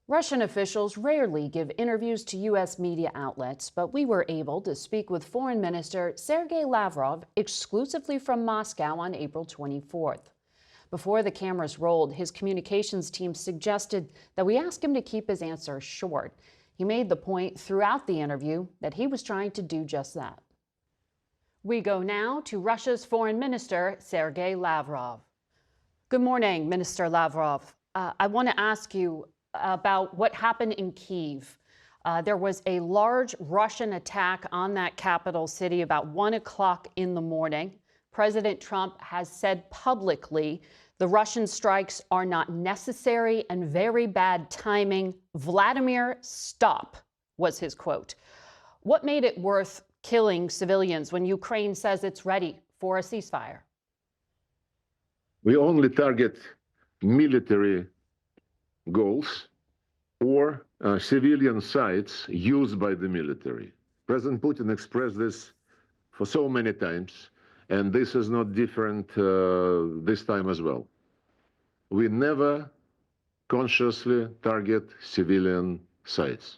Russian officials rarely give interviews to U.S. media outlets, but we were able to speak with Foreign Minister Sergey Lavrov exclusively from Moscow on April 24th. Before the cameras rolled, his communications team suggested that we ask him to keep his answers short. He made the point throughout the interview that he was trying to do just that. We go now to Russia's Foreign Minister, Sergey Lavrov. Good morning, Minister Lavrov. I want to ask you about what happened in Kyiv. There was a large Russian attack on that capital city about 1 o'clock in the morning. President Trump has said publicly the Russian strikes are not necessary and very bad timing. Vladimir, stop, was his quote. What made it worth killing civilians when Ukraine says it's ready for a ceasefire? We only target military goals or civilian sites used by the military. President Putin expressed this for so many times, and this is not different this time as well. We never consciously target civilian sites,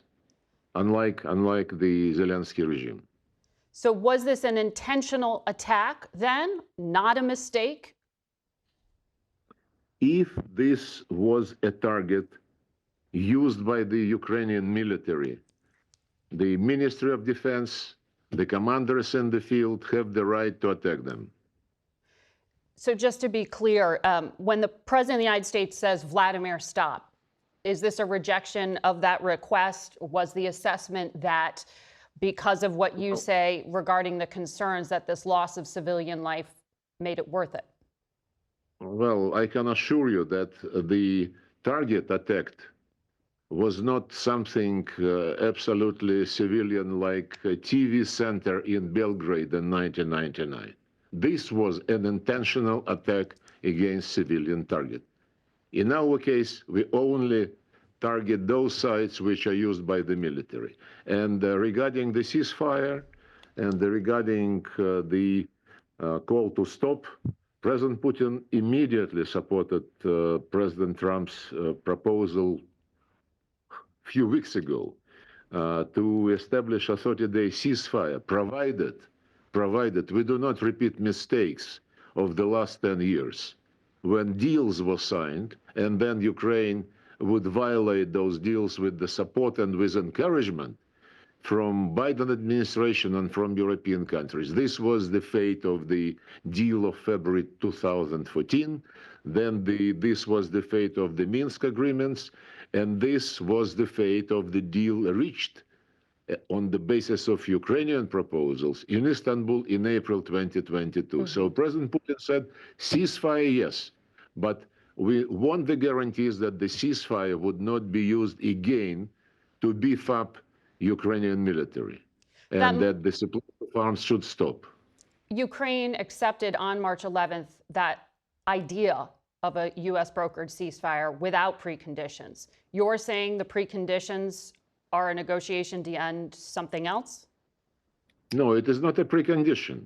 unlike the Zelensky regime. So was this an intentional attack then, not a mistake? If this was a target used by the Ukrainian military, the Ministry of Defense, the commanders in the field have the right to attack them. So just to be clear, when the President of the United States says, Vladimir, stop, is this a rejection of that request? Was the assessment that because of what you say regarding the concerns that this loss of civilian life made it worth it? Well, I can assure you that the target attacked was not something absolutely civilian like a TV center in Belgrade in 1999. This was an intentional attack against civilian target. In our case, we only target those sites which are used by the military. And regarding the ceasefire and regarding the call to stop, President Putin immediately supported President Trump's proposal a few weeks ago to establish a 30-day ceasefire, provided we do not repeat mistakes of the last 10 years, when deals were signed and then Ukraine would violate those deals with the support and with encouragement from Biden administration and from European countries. This was the fate of the deal of February 2014. Then this was the fate of the Minsk agreements. And this was the fate of the deal reached on the basis of Ukrainian proposals in Istanbul in April 2022. So President Putin said, ceasefire, yes, but we want the guarantees that the ceasefire would not be used again to beef up Ukrainian military, and that the supply of arms should stop. Ukraine accepted on March 11th that idea of a U.S. brokered ceasefire without preconditions. You're saying the preconditions are a negotiation to end something else? No, it is not a precondition.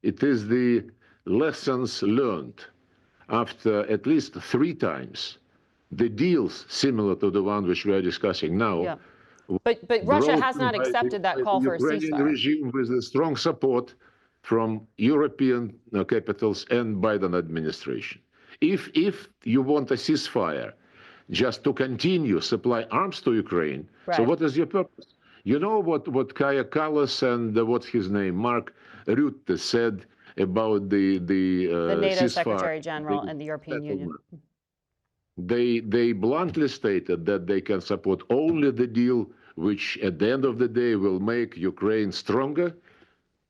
It is the lessons learned after at least 3 times the deals similar to the one which we are discussing now. Yeah. But Russia has not accepted that call for a ceasefire. The Ukrainian regime with a strong support from European capitals and Biden administration. If you want a ceasefire just to continue supply arms to Ukraine, so what is your purpose? You know what Kaja Kallas and what's his name, Mark Rutte said about the NATO ceasefire, Secretary General and the European Union. They bluntly stated that they can support only the deal which at the end of the day will make Ukraine stronger,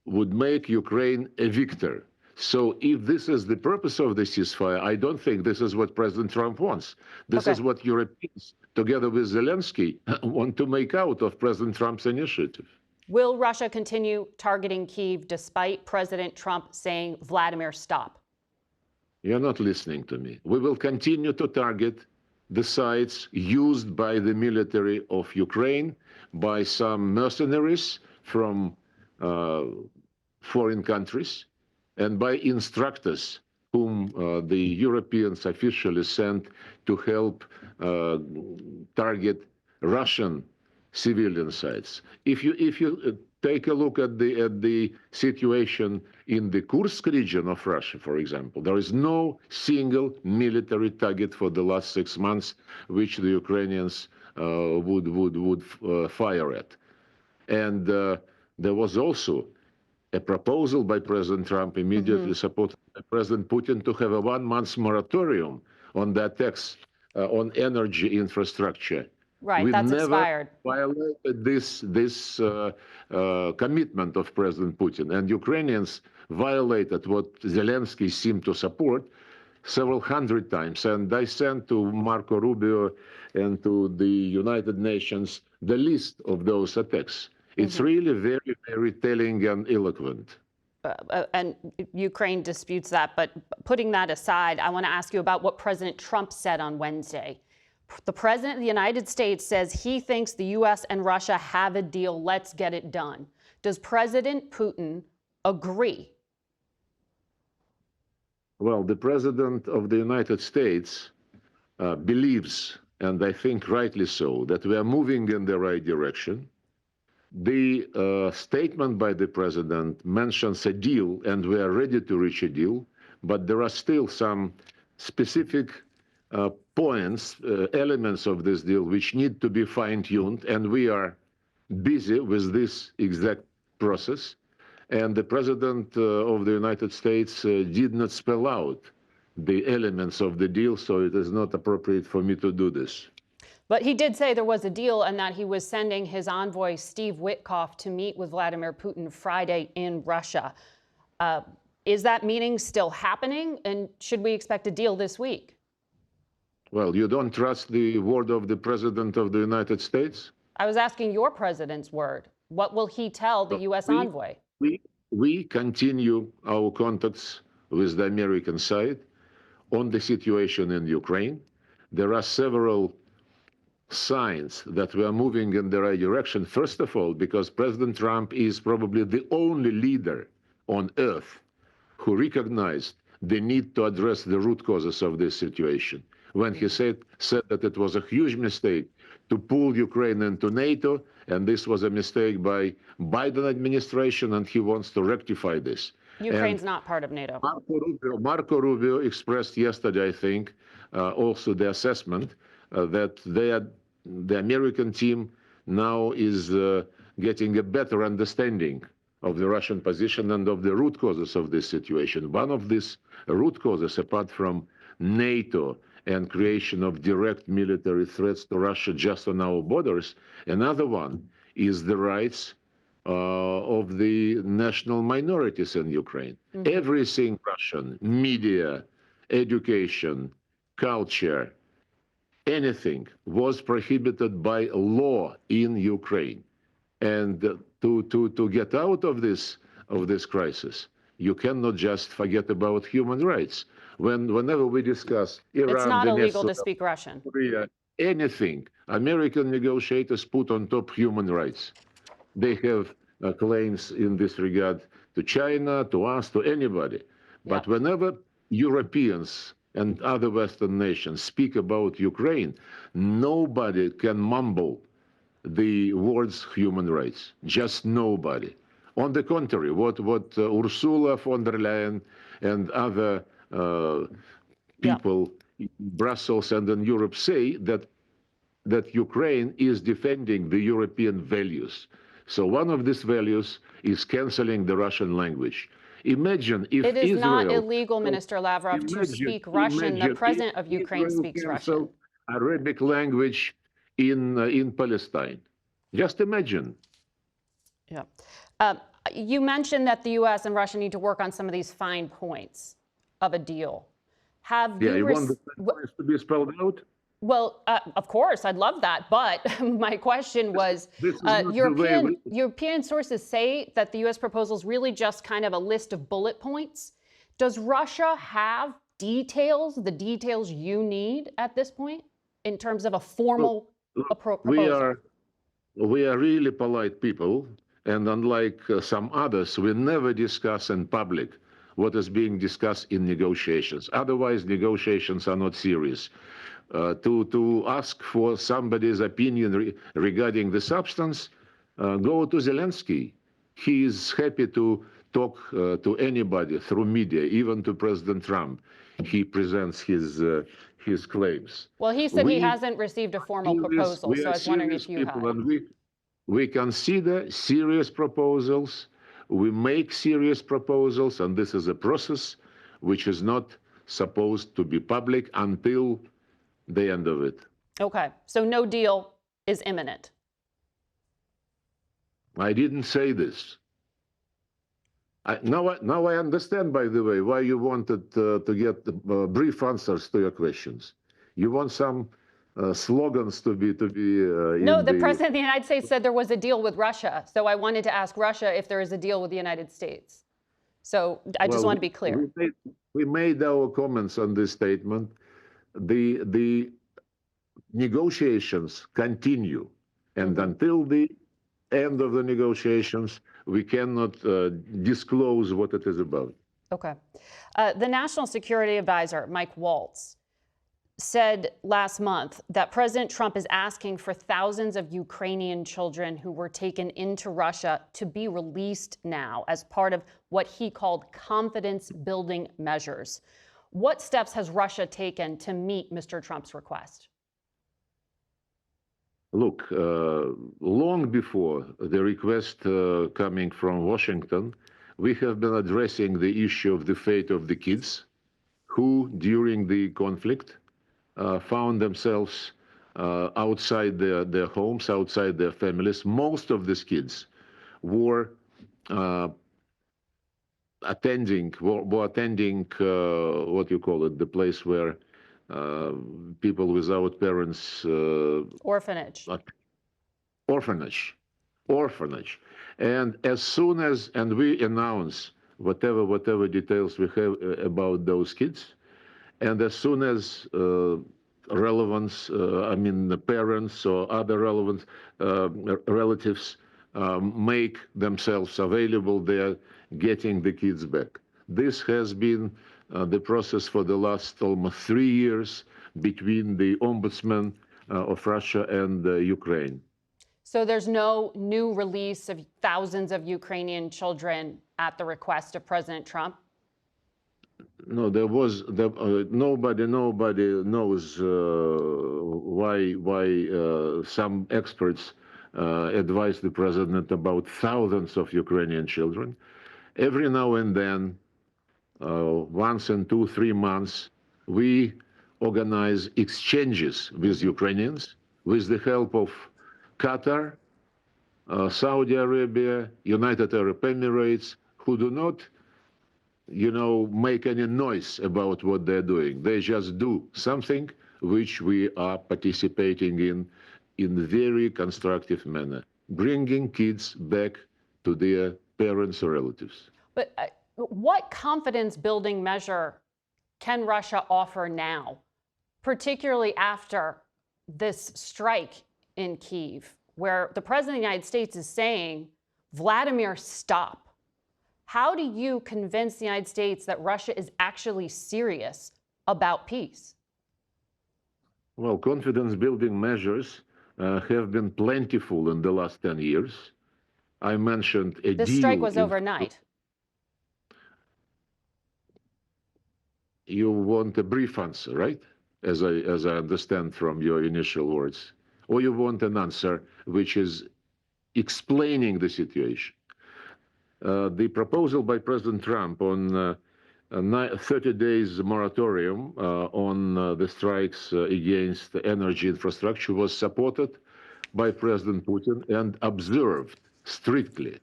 would make Ukraine a victor. So if this is the purpose of the ceasefire, I don't think this is what President Trump wants. This is what Europeans, together with Zelensky, want to make out of President Trump's initiative. Will Russia continue targeting Kyiv despite President Trump saying, Vladimir, stop? You're not listening to me. We will continue to target the sites used by the military of Ukraine, by some mercenaries from foreign countries, and by instructors whom the Europeans officially sent to help target Russian civilian sites. If you take a look at the situation in the Kursk region of Russia, for example, there is no single military target for the last 6 months which the Ukrainians would fire at. And there was also a proposal by President Trump, immediately supported by President Putin, to have a 1-month moratorium on the attacks on energy infrastructure. Right, We that's never expired. violated this commitment of President Putin, and Ukrainians violated what Zelensky seemed to support several hundred times. And I sent to Marco Rubio and to the United Nations the list of those attacks. It's really very, very telling and eloquent. And Ukraine disputes that. But putting that aside, I want to ask you about what President Trump said on Wednesday. The President of the United States says he thinks the U.S. and Russia have a deal. Let's get it done. Does President Putin agree? Well, the President of the United States believes, and I think rightly so, that we are moving in the right direction. The statement by the President mentions a deal, and we are ready to reach a deal, but there are still some specific points, elements of this deal which need to be fine-tuned, and we are busy with this exact process. And the President of the United States did not spell out the elements of the deal, so it is not appropriate for me to do this. But he did say there was a deal and that he was sending his envoy, Steve Witkoff, to meet with Vladimir Putin Friday in Russia. Is that meeting still happening? And should we expect a deal this week? Well, you don't trust the word of the President of the United States? I was asking your president's word. What will he tell the U.S. envoy? We continue our contacts with the American side on the situation in Ukraine. There are several signs that we are moving in the right direction. First of all, because President Trump is probably the only leader on earth who recognized the need to address the root causes of this situation. When he said that it was a huge mistake to pull Ukraine into NATO, and this was a mistake by Biden administration, and he wants to rectify this. Ukraine's not part of NATO. Marco Rubio expressed yesterday, I think, also the assessment that the American team now is getting a better understanding of the Russian position and of the root causes of this situation. One of these root causes, apart from NATO and creation of direct military threats to Russia just on our borders, another one is the rights of the national minorities in Ukraine. Everything Russian, media, education, culture, anything was prohibited by law in Ukraine. And to get out of this crisis, you cannot just forget about human rights. Whenever we discuss Iran, it's not illegal Venezuela, to speak Russian. Korea, anything, American negotiators put on top human rights. They have claims in this regard to China, to us, to anybody. But whenever Europeans and other Western nations speak about Ukraine, nobody can mumble the words human rights, just nobody. On the contrary, what Ursula von der Leyen and other people in Brussels and in Europe say, that Ukraine is defending the European values. So one of these values is canceling the Russian language. Imagine if it is Israel, not illegal, Minister Lavrov, to speak Russian. The president of Ukraine speaks Russian. Arabic language in Palestine. Just imagine. Yeah. You mentioned that the U.S. and Russia need to work on some of these fine points of a deal. You want the points to be spelled out? Well, of course, I'd love that. But my question was, European sources say that the U.S. proposal is really just kind of a list of bullet points. Does Russia have details, the details you need at this point, in terms of a formal proposal? We are really polite people, and unlike some others, we never discuss in public what is being discussed in negotiations. Otherwise, negotiations are not serious. To ask for somebody's opinion regarding the substance, go to Zelensky. He is happy to talk to anybody through media, even to President Trump. He presents his claims. Well, he said he hasn't received a formal proposal, so I was wondering if you had. And we consider serious proposals. We make serious proposals, and this is a process which is not supposed to be public until the end of it. Okay, so no deal is imminent. I didn't say this. Now I understand, by the way, why you wanted to get brief answers to your questions. You want some slogans to be. No, the President of the United States said there was a deal with Russia, so I wanted to ask Russia if there is a deal with the United States. So I just want to be clear. We made our comments on this statement. The negotiations continue, and until the end of the negotiations, we cannot disclose what it is about. Okay. The National Security Advisor, Mike Waltz, said last month that President Trump is asking for thousands of Ukrainian children who were taken into Russia to be released now as part of what he called confidence-building measures. What steps has Russia taken to meet Mr. Trump's request? Look, long before the request coming from Washington, we have been addressing the issue of the fate of the kids who, during the conflict, found themselves outside their homes, outside their families. Most of these kids were attending what you call it, the place where people without parents. Orphanage. Orphanage. And as soon as, and we announce whatever details we have about those kids, and as soon as relevance, the parents or other relevant relatives make themselves available, they're getting the kids back. This has been the process for the last almost 3 years between the ombudsman of Russia and Ukraine. So there's no new release of thousands of Ukrainian children at the request of President Trump? No, nobody knows why some experts advise the president about thousands of Ukrainian children. Every now and then, once in 2-3 months, we organize exchanges with Ukrainians with the help of Qatar, Saudi Arabia, United Arab Emirates, who do not, make any noise about what they're doing. They just do something which we are participating in a very constructive manner, bringing kids back to their parents or relatives. But what confidence-building measure can Russia offer now, particularly after this strike in Kyiv, where the President of the United States is saying, Vladimir, stop? How do you convince the United States that Russia is actually serious about peace? Well, confidence-building measures have been plentiful in the last 10 years. I mentioned a deal. This strike was overnight. You want a brief answer, right? As I understand from your initial words. Or you want an answer which is explaining the situation. The proposal by President Trump on 30 days moratorium on the strikes against the energy infrastructure was supported by President Putin and observed strictly.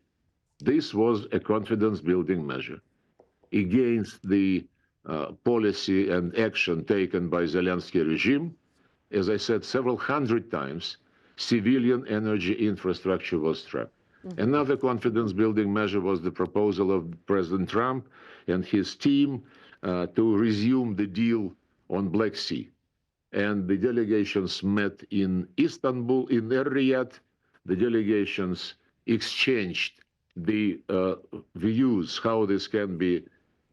This was a confidence-building measure against the policy and action taken by Zelensky regime. As I said several hundred times, civilian energy infrastructure was struck. Another confidence-building measure was the proposal of President Trump and his team to resume the deal on Black Sea. And the delegations met in Istanbul, in Riyadh. The delegations exchanged the views how this can be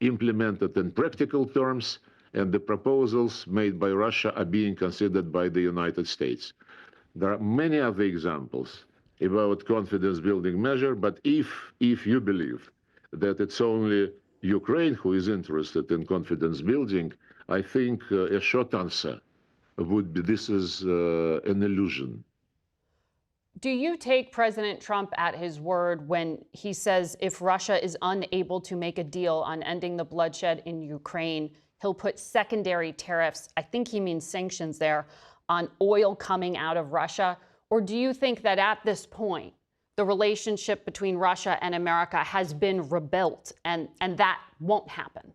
implemented in practical terms, and the proposals made by Russia are being considered by the United States. There are many other examples about confidence-building measure, but if you believe that it's only Ukraine who is interested in confidence building, I think a short answer would be this is an illusion. Do you take President Trump at his word when he says if Russia is unable to make a deal on ending the bloodshed in Ukraine, he'll put secondary tariffs, I think he means sanctions there, on oil coming out of Russia? Or do you think that at this point, the relationship between Russia and America has been rebuilt and that won't happen?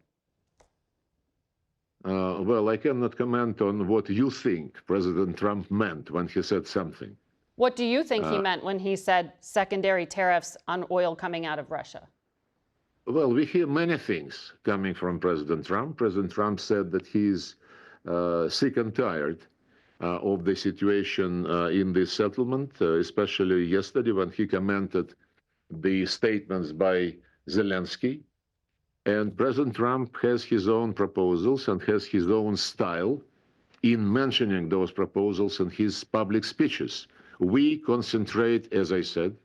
Well, I cannot comment on what you think President Trump meant when he said something. What do you think he meant when he said secondary tariffs on oil coming out of Russia? Well, we hear many things coming from President Trump. President Trump said that he's sick and tired of the situation in this settlement, especially yesterday when he commented the statements by Zelensky. And President Trump has his own proposals and has his own style in mentioning those proposals in his public speeches. We concentrate, as I said,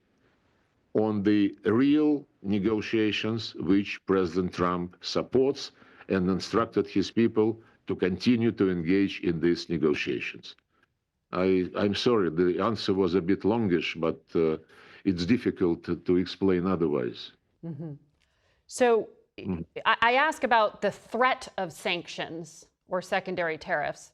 on the real negotiations which President Trump supports and instructed his people to continue to engage in these negotiations. I'm sorry, the answer was a bit longish, but it's difficult to explain otherwise. Mm-hmm. So I ask about the threat of sanctions or secondary tariffs.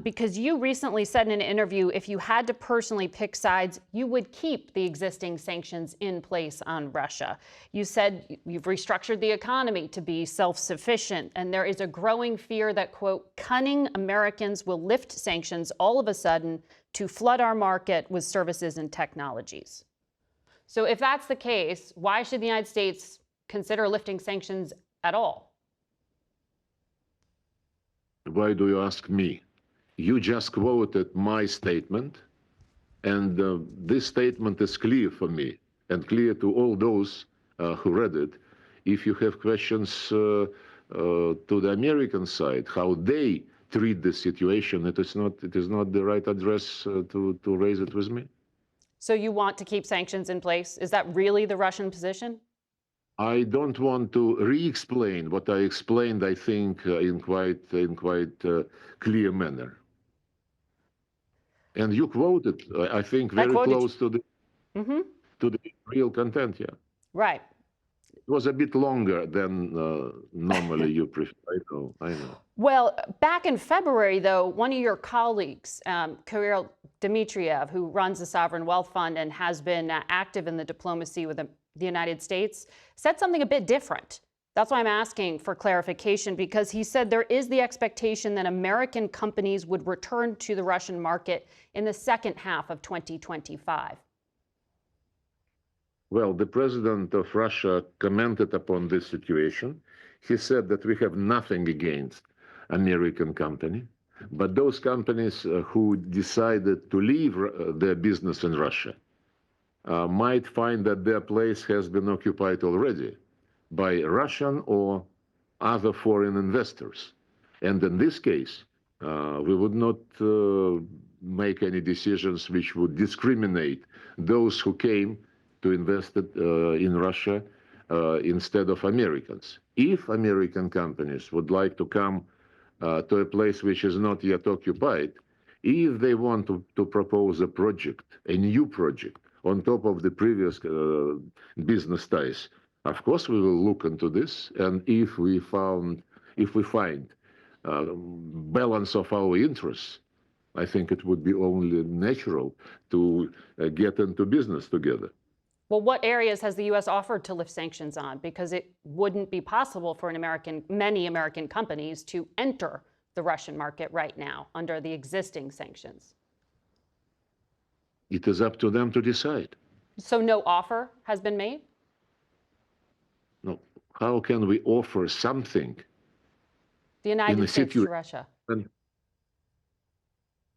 Because you recently said in an interview, if you had to personally pick sides, you would keep the existing sanctions in place on Russia. You said you've restructured the economy to be self-sufficient, and there is a growing fear that, quote, cunning Americans will lift sanctions all of a sudden to flood our market with services and technologies. So if that's the case, why should the United States consider lifting sanctions at all? Why do you ask me? You just quoted my statement, and this statement is clear for me and clear to all those who read it. If you have questions to the American side, how they treat the situation, it is not the right address to raise it with me. So you want to keep sanctions in place? Is that really the Russian position? I don't want to re-explain what I explained, I think, in quite clear manner. And you quoted, I think, very close to the real content, yeah. Right. It was a bit longer than normally you prefer. I know. Well, back in February, though, one of your colleagues, Kirill Dmitriev, who runs the Sovereign Wealth Fund and has been active in the diplomacy with the United States, said something a bit different. That's why I'm asking for clarification, because he said there is the expectation that American companies would return to the Russian market in the second half of 2025. Well, the president of Russia commented upon this situation. He said that we have nothing against American company, but those companies who decided to leave their business in Russia might find that their place has been occupied already by Russian or other foreign investors. And in this case, we would not make any decisions which would discriminate those who came to invest in Russia instead of Americans. If American companies would like to come to a place which is not yet occupied, if they want to propose a project, a new project, on top of the previous business ties, of course, we will look into this, and if we find balance of our interests, I think it would be only natural to get into business together. Well, what areas has the U.S. offered to lift sanctions on? Because it wouldn't be possible for many American companies to enter the Russian market right now under the existing sanctions. It is up to them to decide. So no offer has been made? No. How can we offer something? The United States to Russia.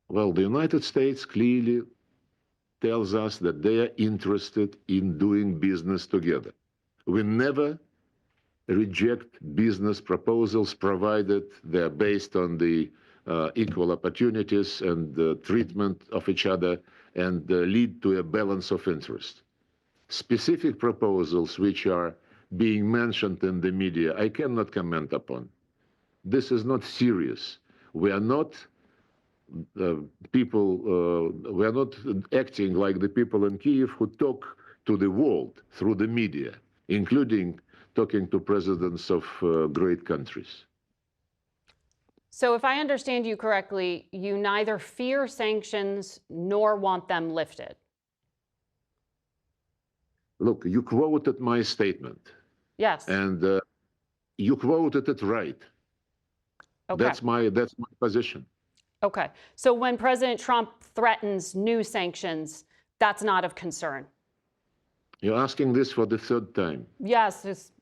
Well, the United States clearly tells us that they are interested in doing business together. We never reject business proposals provided they're based on the equal opportunities and treatment of each other and lead to a balance of interest. Specific proposals which are being mentioned in the media, I cannot comment upon. This is not serious. We are not we are not acting like the people in Kyiv who talk to the world through the media, including talking to presidents of great countries. So if I understand you correctly, you neither fear sanctions nor want them lifted. Look, you quoted my statement. Yes. And you quoted it right. Okay. That's my position. Okay. So when President Trump threatens new sanctions, that's not of concern. You're asking this for the third time. Yes, just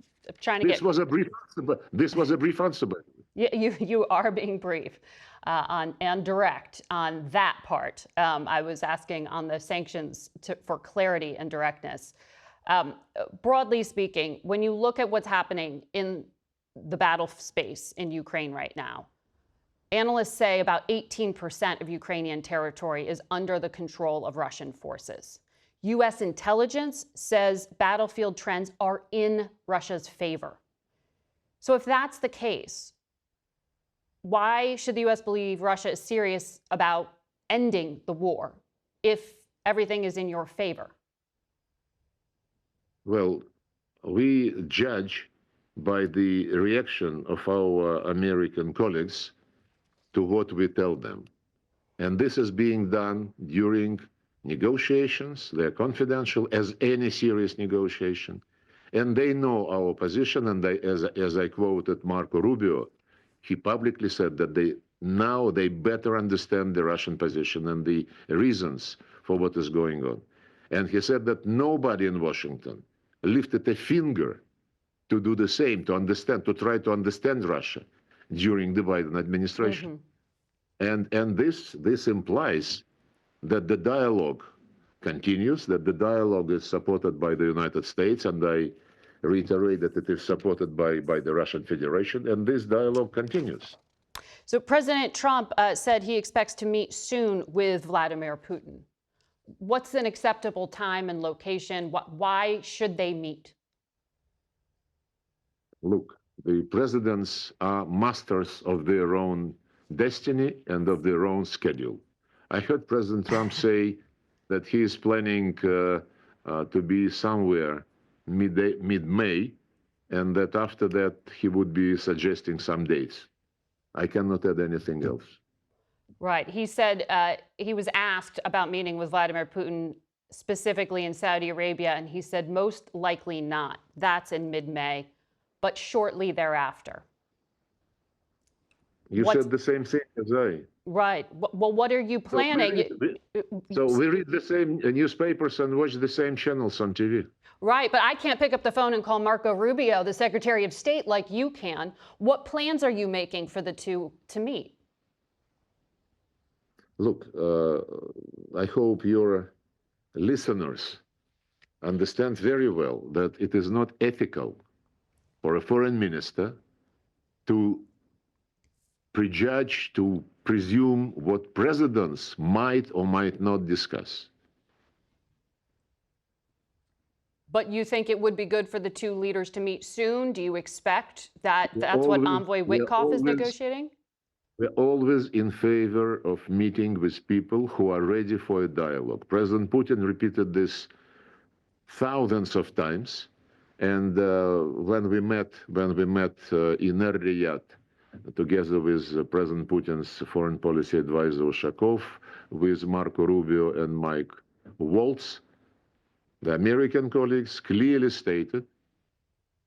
trying to This was a brief answer. This was a brief answer. You are being brief and direct on that part. I was asking on the sanctions for clarity and directness. Broadly speaking, when you look at what's happening in the battle space in Ukraine right now, analysts say about 18% of Ukrainian territory is under the control of Russian forces. U.S. intelligence says battlefield trends are in Russia's favor. So if that's the case, why should the U.S. believe Russia is serious about ending the war if everything is in your favor? Well, we judge by the reaction of our American colleagues to what we tell them. And this is being done during negotiations. They're confidential as any serious negotiation. And they know our position. And as I quoted Marco Rubio, he publicly said that now they better understand the Russian position and the reasons for what is going on. And he said that nobody in Washington lifted a finger to do the same, to try to understand Russia during the Biden administration. Mm-hmm. And this implies that the dialogue continues, that the dialogue is supported by the United States, and I reiterate that it is supported by the Russian Federation, and this dialogue continues. So President Trump said he expects to meet soon with Vladimir Putin. What's an acceptable time and location? Why should they meet? Look, the presidents are masters of their own destiny and of their own schedule. I heard President Trump say that he is planning to be somewhere mid-May, and that after that he would be suggesting some dates. I cannot add anything else. Right. He said he was asked about meeting with Vladimir Putin specifically in Saudi Arabia, and he said most likely not. That's in mid-May, but shortly thereafter. You said the same thing as I. Right. Well, what are you planning? So we read the same newspapers and watch the same channels on TV. Right, but I can't pick up the phone and call Marco Rubio, the Secretary of State, like you can. What plans are you making for the two to meet? Look, I hope your listeners understand very well that it is not ethical for a foreign minister to prejudge, to presume what presidents might or might not discuss. But you think it would be good for the two leaders to meet soon? Do you expect that that's what Envoy Witkoff is negotiating? We're always in favor of meeting with people who are ready for a dialogue. President Putin repeated this thousands of times. And when we met in Riyadh, together with President Putin's foreign policy advisor Ushakov, with Marco Rubio and Mike Waltz, the American colleagues clearly stated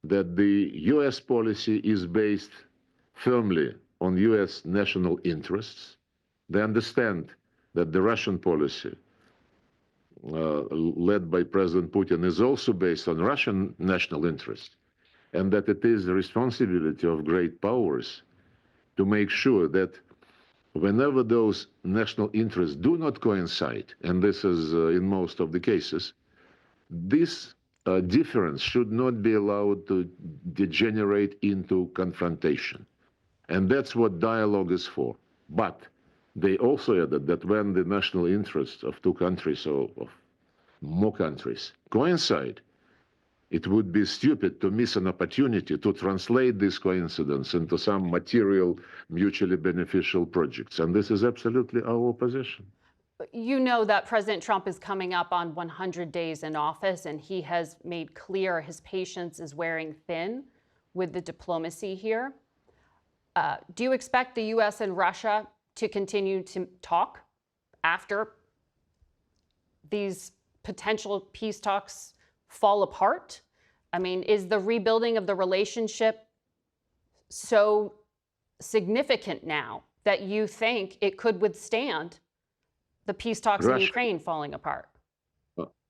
that the U.S. policy is based firmly on U.S. national interests. They understand that the Russian policy, led by President Putin, is also based on Russian national interests, and that it is the responsibility of great powers to make sure that whenever those national interests do not coincide, and this is in most of the cases, this difference should not be allowed to degenerate into confrontation. And that's what dialogue is for. But they also added that when the national interests of two countries or of more countries coincide, it would be stupid to miss an opportunity to translate this coincidence into some material, mutually beneficial projects. And this is absolutely our position. You know that President Trump is coming up on 100 days in office, and he has made clear his patience is wearing thin with the diplomacy here. Do you expect the U.S. and Russia to continue to talk after these potential peace talks fall apart? I mean, is the rebuilding of the relationship so significant now that you think it could withstand the peace talks in Ukraine falling apart?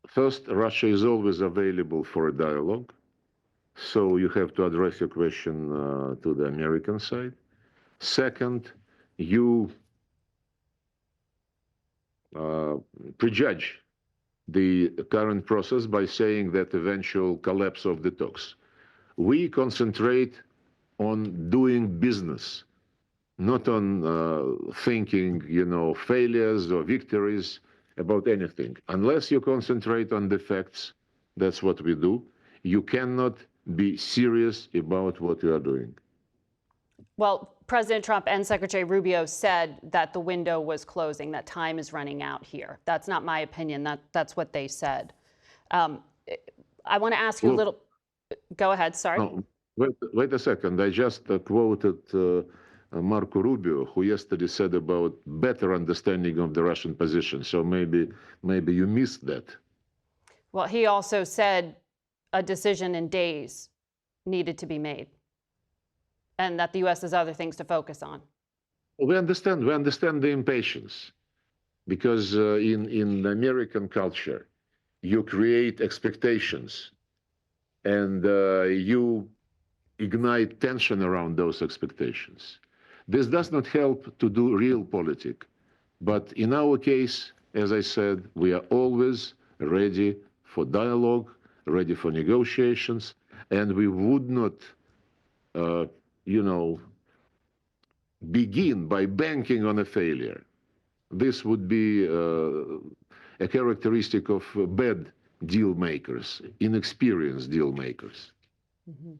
First, Russia is always available for a dialogue. So you have to address your question to the American side. Second, you prejudge the current process by saying that eventual collapse of the talks. We concentrate on doing business, not on thinking, failures or victories about anything. Unless you concentrate on the facts, that's what we do. You cannot be serious about what you are doing. Well, President Trump and Secretary Rubio said that the window was closing, that time is running out here. That's not my opinion. That's what they said. I want to ask you a little. Go ahead. Sorry. No, wait a second. I just quoted Marco Rubio, who yesterday said about better understanding of the Russian position. So maybe you missed that. Well, he also said a decision in days needed to be made, and that the U.S. has other things to focus on. We understand the impatience, because in American culture, you create expectations, and you ignite tension around those expectations. This does not help to do real politics. But in our case, as I said, we are always ready for dialogue, ready for negotiations, and we would not begin by banking on a failure. This would be a characteristic of bad deal makers, inexperienced deal makers. Mm-hmm.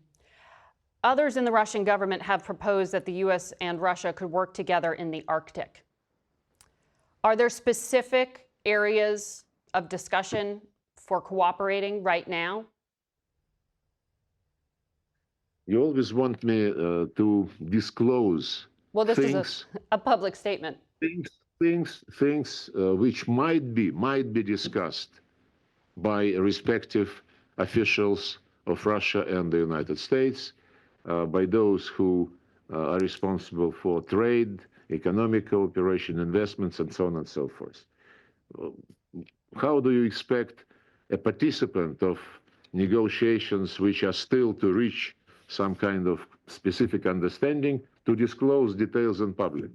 Others in the Russian government have proposed that the U.S. and Russia could work together in the Arctic. Are there specific areas of discussion for cooperating right now? You always want me to disclose this things, is a public statement. Things which might be discussed by respective officials of Russia and the United States, by those who are responsible for trade, economic cooperation, investments, and so on and so forth. How do you expect a participant of negotiations which are still to reach some kind of specific understanding to disclose details in public?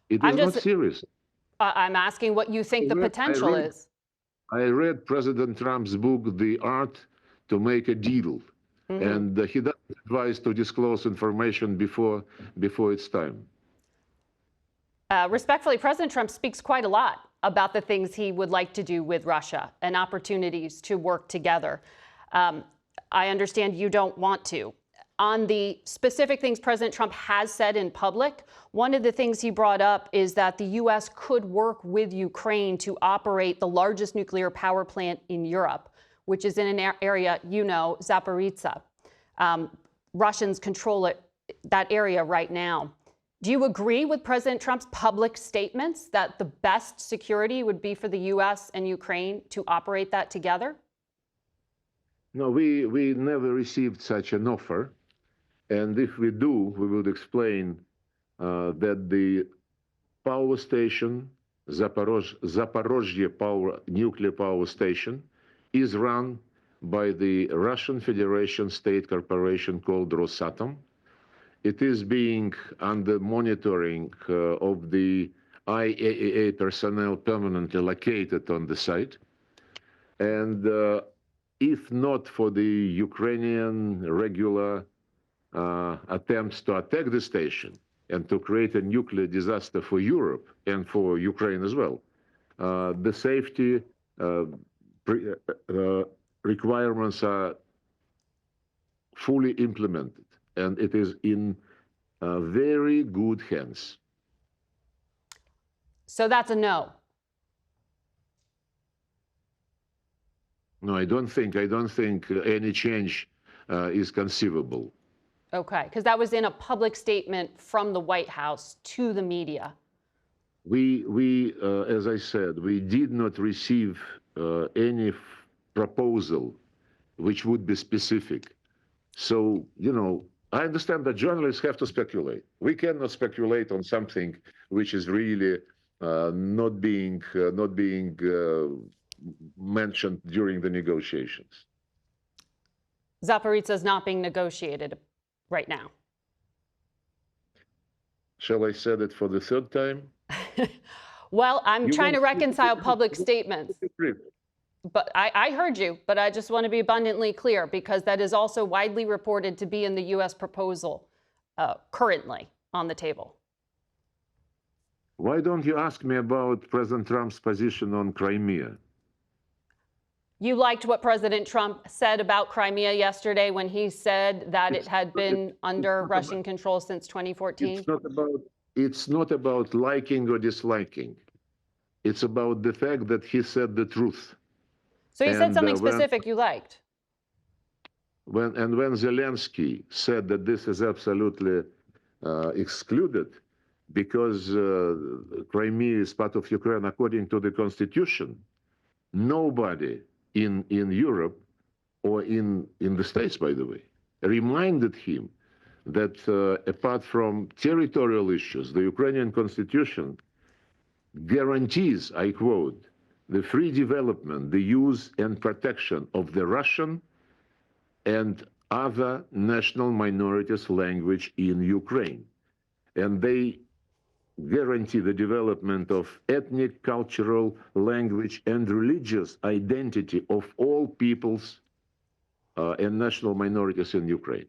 It is not serious. I'm asking what you think the potential is. I read President Trump's book, The Art to Make a Deal, and he doesn't advise to disclose information before it's time. Respectfully, President Trump speaks quite a lot about the things he would like to do with Russia and opportunities to work together. I understand you don't want to. On the specific things President Trump has said in public, one of the things he brought up is that the U.S. could work with Ukraine to operate the largest nuclear power plant in Europe, which is in an area, Zaparita. Russians control that area right now. Do you agree with President Trump's public statements that the best security would be for the U.S. and Ukraine to operate that together? No, we never received such an offer. And if we do, we would explain that the power station, Zaporozhye nuclear power station, is run by the Russian Federation state corporation called Rosatom. It is being under monitoring of the IAEA personnel permanently located on the site. And if not for the Ukrainian regular attempts to attack the station and to create a nuclear disaster for Europe and for Ukraine as well, the safety requirements are fully implemented, and it is in very good hands. So that's a no. No, I don't think any change is conceivable. Okay, because that was in a public statement from the White House to the media. As I said, we did not receive any proposal which would be specific. So, you know, I understand that journalists have to speculate. We cannot speculate on something which is really not being mentioned during the negotiations. Zaparita is not being negotiated right now. Shall I say that for the third time? Well, I'm trying to reconcile public statements. But I heard you, but I just want to be abundantly clear, because that is also widely reported to be in the U.S. proposal currently on the table. Why don't you ask me about President Trump's position on Crimea? You liked what President Trump said about Crimea yesterday when he said that it had been under Russian control since 2014? It's not about liking or disliking. It's about the fact that he said the truth. So he said something specific you liked. When Zelensky said that this is absolutely excluded because Crimea is part of Ukraine according to the Constitution, nobody in Europe or in the States, by the way, reminded him that apart from territorial issues, the Ukrainian Constitution guarantees, I quote, the free development, the use and protection of the Russian and other national minorities' language in Ukraine. And they guarantee the development of ethnic, cultural, language, and religious identity of all peoples and national minorities in Ukraine.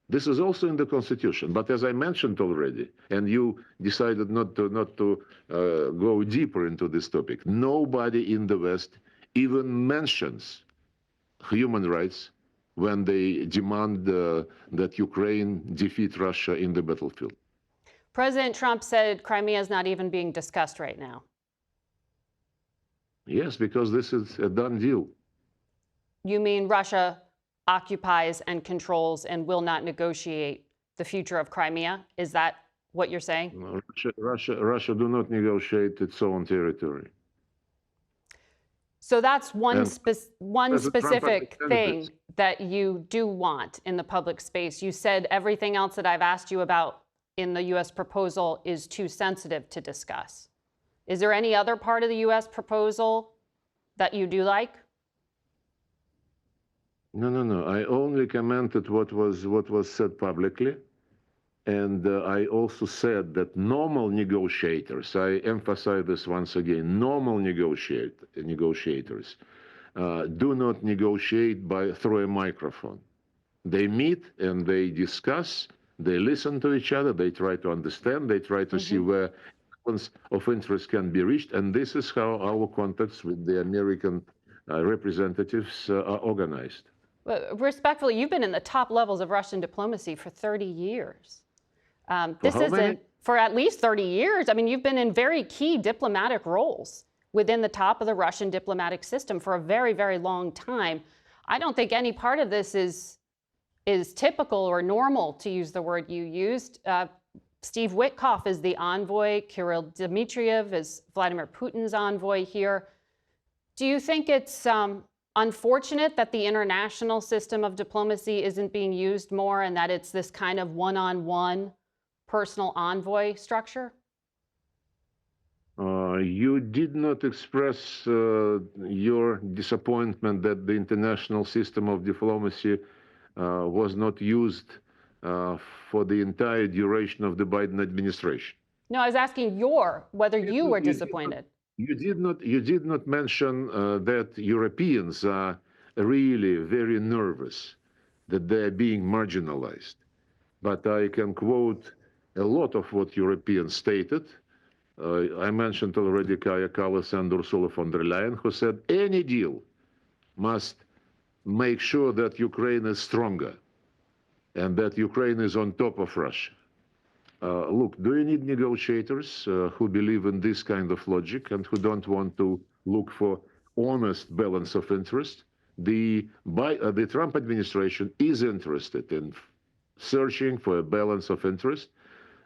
This is also in the Constitution, but as I mentioned already, and you decided not to go deeper into this topic, nobody in the West even mentions human rights when they demand that Ukraine defeat Russia in the battlefield. President Trump said Crimea is not even being discussed right now. Yes, because this is a done deal. You mean Russia occupies and controls and will not negotiate the future of Crimea? Is that what you're saying? No, Russia do not negotiate its own territory. So that's one specific thing that you do want in the public space. You said everything else that I've asked you about in the U.S. proposal is too sensitive to discuss. Is there any other part of the U.S. proposal that you do like? No. I only commented what was said publicly, and I also said that normal negotiators, I emphasize this once again, normal negotiators do not negotiate through a microphone. They meet and they discuss, they listen to each other, they try to understand, they try to see where balance of interest can be reached, and this is how our contacts with the American representatives are organized. Respectfully, you've been in the top levels of Russian diplomacy for 30 years. This isn't for at least 30 years. I mean, you've been in very key diplomatic roles within the top of the Russian diplomatic system for a very, very long time. I don't think any part of this is typical or normal, to use the word you used. Steve Witkoff is the envoy. Kirill Dmitriev is Vladimir Putin's envoy here. Do you think it's unfortunate that the international system of diplomacy isn't being used more and that it's this kind of one-on-one personal envoy structure? You did not express your disappointment that the international system of diplomacy was not used for the entire duration of the Biden administration. No, I was asking whether you were disappointed. You did not mention that Europeans are really very nervous that they're being marginalized. But I can quote a lot of what Europeans stated. I mentioned already Kaja Kallas and Ursula von der Leyen, who said any deal must make sure that Ukraine is stronger and that Ukraine is on top of Russia. Look, do you need negotiators who believe in this kind of logic and who don't want to look for honest balance of interest? The Trump administration is interested in searching for a balance of interest.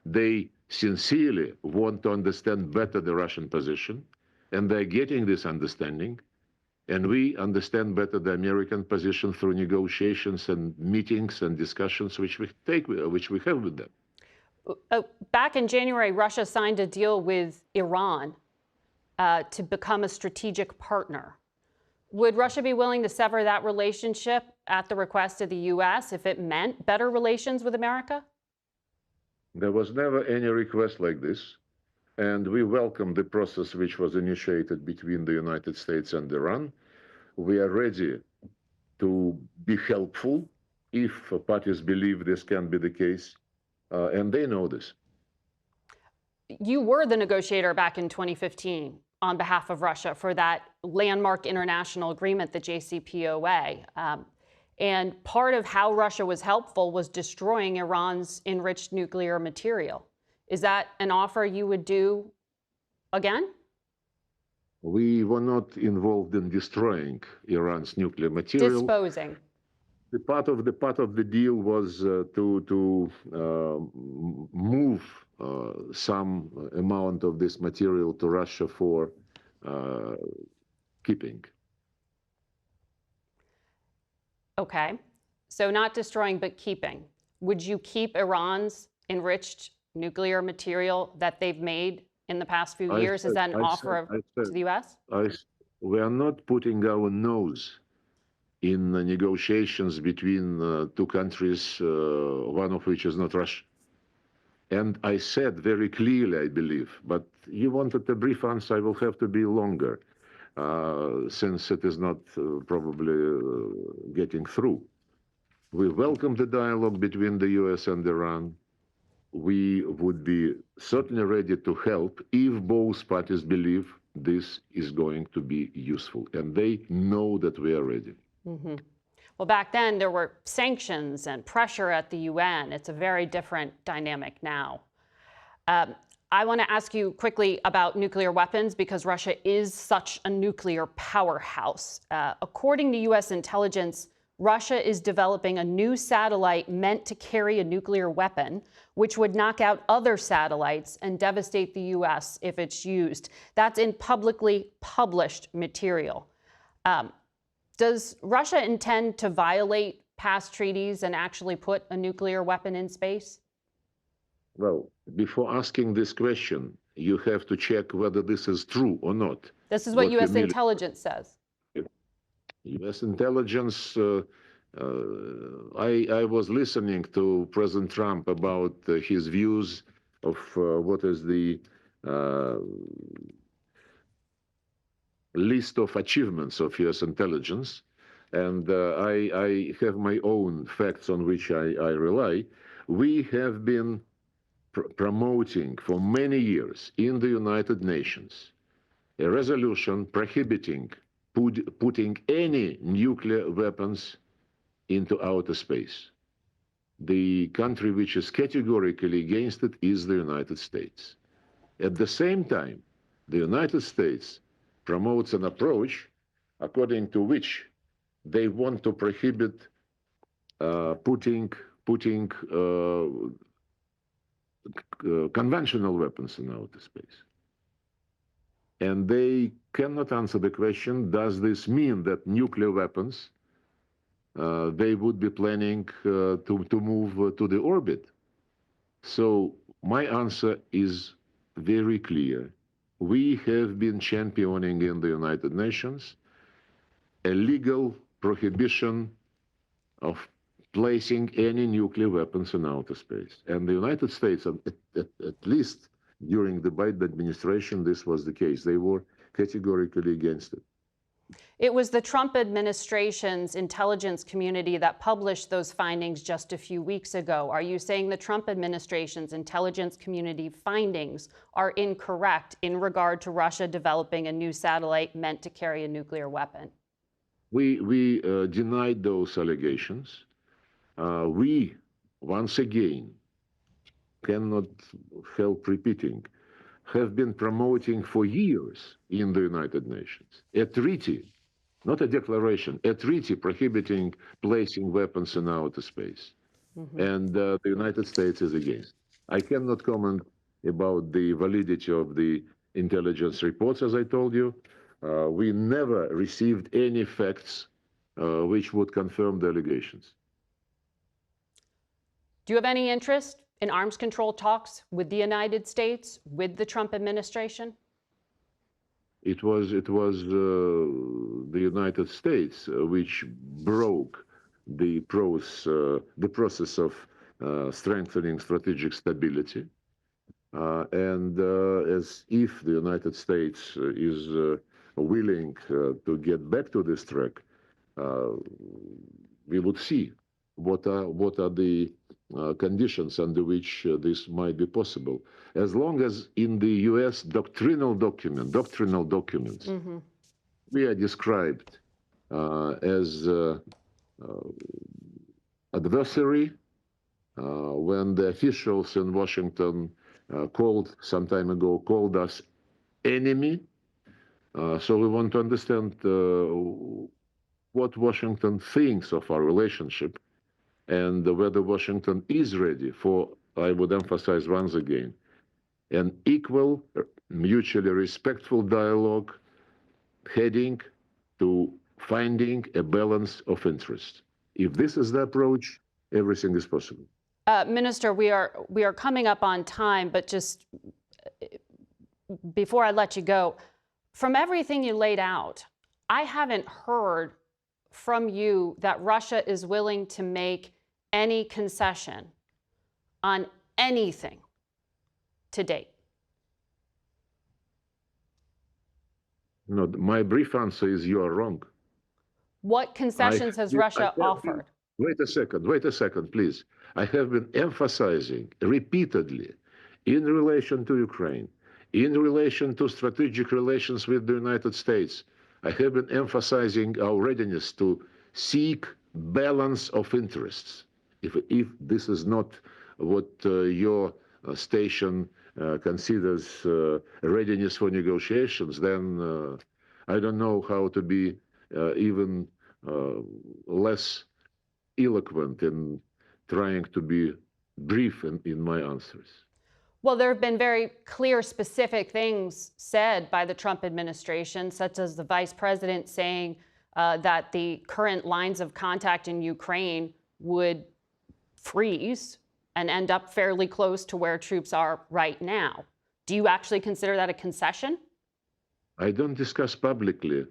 They sincerely want to understand better the Russian position, and they're getting this understanding. And we understand better the American position through negotiations and meetings and discussions which we have with them. Back in January, Russia signed a deal with Iran to become a strategic partner. Would Russia be willing to sever that relationship at the request of the U.S. if it meant better relations with America? There was never any request like this, and we welcome the process which was initiated between the United States and Iran. We are ready to be helpful if parties believe this can be the case, and they know this. You were the negotiator back in 2015 on behalf of Russia for that landmark international agreement, the JCPOA. And part of how Russia was helpful was destroying Iran's enriched nuclear material. Is that an offer you would do again? We were not involved in destroying Iran's nuclear material. Disposing. The part of the deal was to move some amount of this material to Russia for keeping. Okay, so not destroying, but keeping. Would you keep Iran's enriched nuclear material that they've made in the past few years? Is that an offer to the U.S.? We are not putting our nose in negotiations between two countries, one of which is not Russia. And I said very clearly, I believe, but you wanted a brief answer, I will have to be longer. Since it is not probably getting through. We welcome the dialogue between the US and Iran. We would be certainly ready to help if both parties believe this is going to be useful. And they know that we are ready. Mm-hmm. Well, back then there were sanctions and pressure at the UN. It's a very different dynamic now. I want to ask you quickly about nuclear weapons because Russia is such a nuclear powerhouse. According to U.S. intelligence, Russia is developing a new satellite meant to carry a nuclear weapon, which would knock out other satellites and devastate the U.S. if it's used. That's in publicly published material. Does Russia intend to violate past treaties and actually put a nuclear weapon in space? Well, before asking this question, you have to check whether this is true or not. This is what U.S. intelligence says. U.S. intelligence, I was listening to President Trump about his views of what is the list of achievements of U.S. intelligence. And I have my own facts on which I rely. We have been promoting for many years in the United Nations a resolution prohibiting putting any nuclear weapons into outer space. The country which is categorically against it is the United States. At the same time, the United States promotes an approach according to which they want to prohibit putting conventional weapons in outer space. And they cannot answer the question, does this mean that nuclear weapons, they would be planning to move to the orbit? So my answer is very clear. We have been championing in the United Nations a legal prohibition of placing any nuclear weapons in outer space. And the United States, at least during the Biden administration, this was the case. They were categorically against it. It was the Trump administration's intelligence community that published those findings just a few weeks ago. Are you saying the Trump administration's intelligence community findings are incorrect in regard to Russia developing a new satellite meant to carry a nuclear weapon? We denied those allegations. We, once again, cannot help repeating, have been promoting for years in the United Nations a treaty, not a declaration, a treaty prohibiting placing weapons in outer space. And the United States is against. I cannot comment about the validity of the intelligence reports, as I told you. We never received any facts which would confirm the allegations. Do you have any interest in arms control talks with the United States, with the Trump administration? It was the United States which broke the process of strengthening strategic stability. And as if the United States is willing to get back to this track, we would see what are the conditions under which this might be possible. As long as in the U.S. doctrinal documents, we are described as adversary, when the officials in Washington some time ago called us enemy. So we want to understand what Washington thinks of our relationship, and whether Washington is ready for, I would emphasize once again, an equal, mutually respectful dialogue heading to finding a balance of interest. If this is the approach, everything is possible. Minister, we are coming up on time, but just before I let you go, from everything you laid out, I haven't heard from you that Russia is willing to make any concession on anything to date. No, my brief answer is you are wrong. What concessions has Russia offered? Wait a second, please. I have been emphasizing repeatedly in relation to Ukraine, in relation to strategic relations with the United States, I have been emphasizing our readiness to seek balance of interests. If this is not what your station considers readiness for negotiations, then I don't know how to be even less eloquent in trying to be brief in my answers. Well, there have been very clear, specific things said by the Trump administration, such as the vice president saying that the current lines of contact in Ukraine would freeze and end up fairly close to where troops are right now. Do you actually consider that a concession? I don't discuss publicly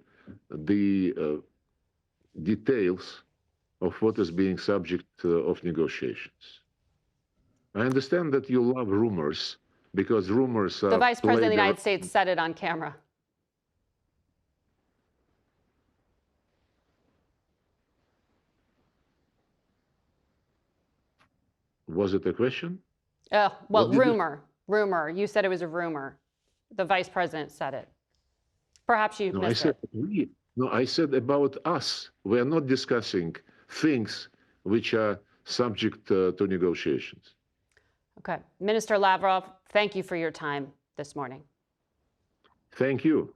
the details of what is being subject of negotiations. I understand that you love rumors, because rumors are... The Vice President of the United States said it on camera. Was it a question? Well, rumor. You said it was a rumor. The Vice President said it. Perhaps you missed it. No, I said about us. We are not discussing things which are subject to negotiations. Okay. Minister Lavrov, thank you for your time this morning. Thank you.